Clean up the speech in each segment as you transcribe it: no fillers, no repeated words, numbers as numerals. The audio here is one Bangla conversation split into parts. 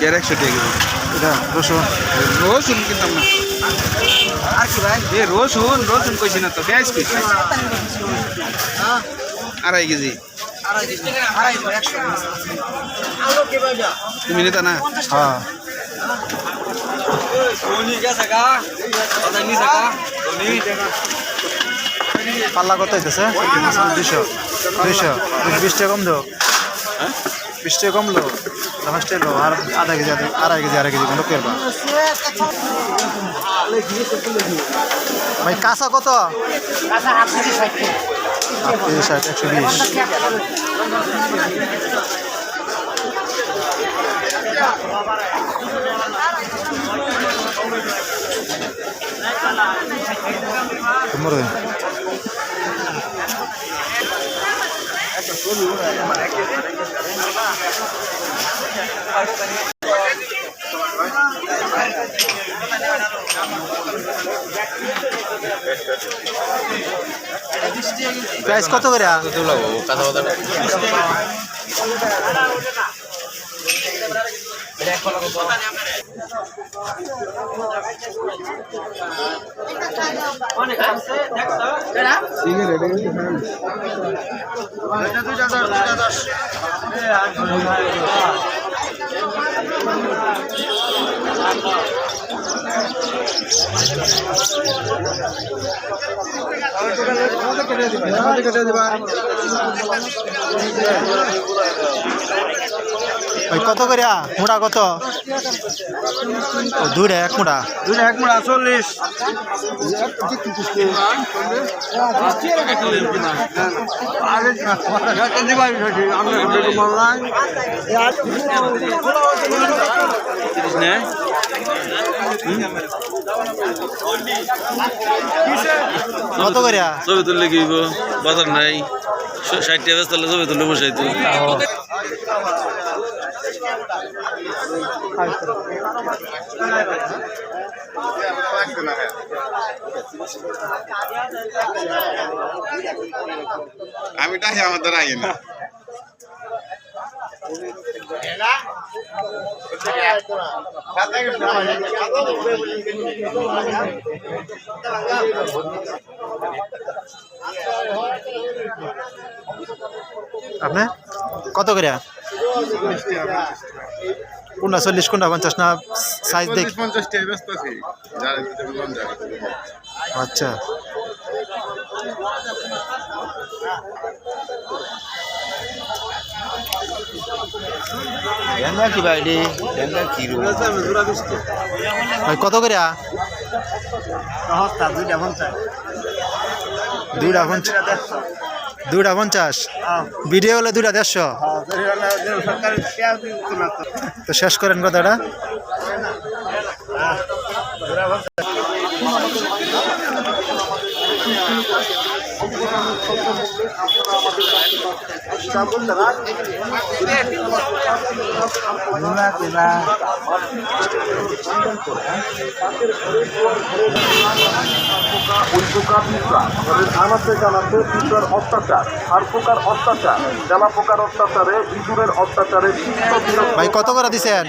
কের 100 টাকা কেজি। এটা রসুন রসুন কিনতাম না। আর কি ভাই? এ রসুন রসুন কইছি না তো, পেঁয়াজ কইছি। 2.5 কেজি। আড়াই 100 তুমি নিতা না? হ্যাঁ পাল্লা কত হইতেছে 200 20 টাকা কম দো 20 টাকা কমলো লাস্ট এলো আর আধা কেজি আড়াই কেজি কোনো করবা ভাই কাঁচা কত? কাঁচা 8 KG 60 120 Kemarin. Guys, kau tu kira? Itu lah, kata kata. কত করিয়া মুড়া কত? দুইটা এক মুড়া 40। কত করিয়া? ছবি তুললে কি বাজার নাই, 60 টাকা বেচলে ছবি তুললে বসাই তুই। আমি তাই আমাদের আগে না আপনি কত করে? কোনটা 40 কোনটা 50 না সাইজ দেখ? 50 টাকা ব্যস্ত আছি। আচ্ছা কি ভাই রে কি ভাই কত করে? দুইটা 50 ভিডিও হলে দুইটা 150। তো শেষ করেন কথাটা। জানাতে জানাতে পিঁপড়ার অত্যাচার, আর পোকার অত্যাচার, জ্বালা পোকার অত্যাচারে, ইঁদুরের অত্যাচারে ভাই কত করে দিছেন?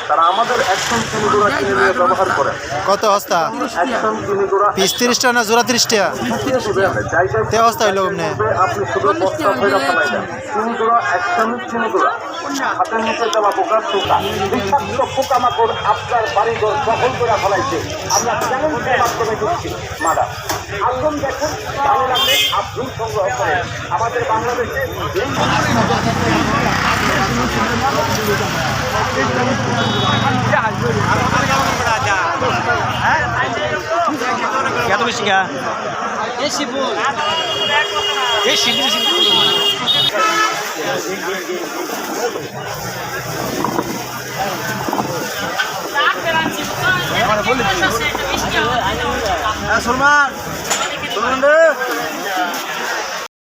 তারা আমাদের অ্যাকশন চিনিগুড়া কিনে নিয়ে ব্যবহার করে। কত হস্তা? অ্যাকশন চিনিগুড়া পিস 30 টাকা না জোড়া 30 টাকা? তে অবস্থা হইলো কেমনে? আপনি শুধু বস্তা ভেড়া ফেলাই দেন। চিনিগুড়া অ্যাকশন চিনিগুড়া, হাতের নিচে জ্বালা পোকার টোকা, বিষাক্ত পোকামাকড় আপনার বাড়িঘর দখল করে ফেলাইছে। আমরা চ্যালেঞ্জের মাধ্যমে দিচ্ছি মাদা আসুন দেখুন, ভালো লাগলে আপনি সংগ্রহ করেন। আমাদের বাংলাদেশে কত বেশি গা? সলমান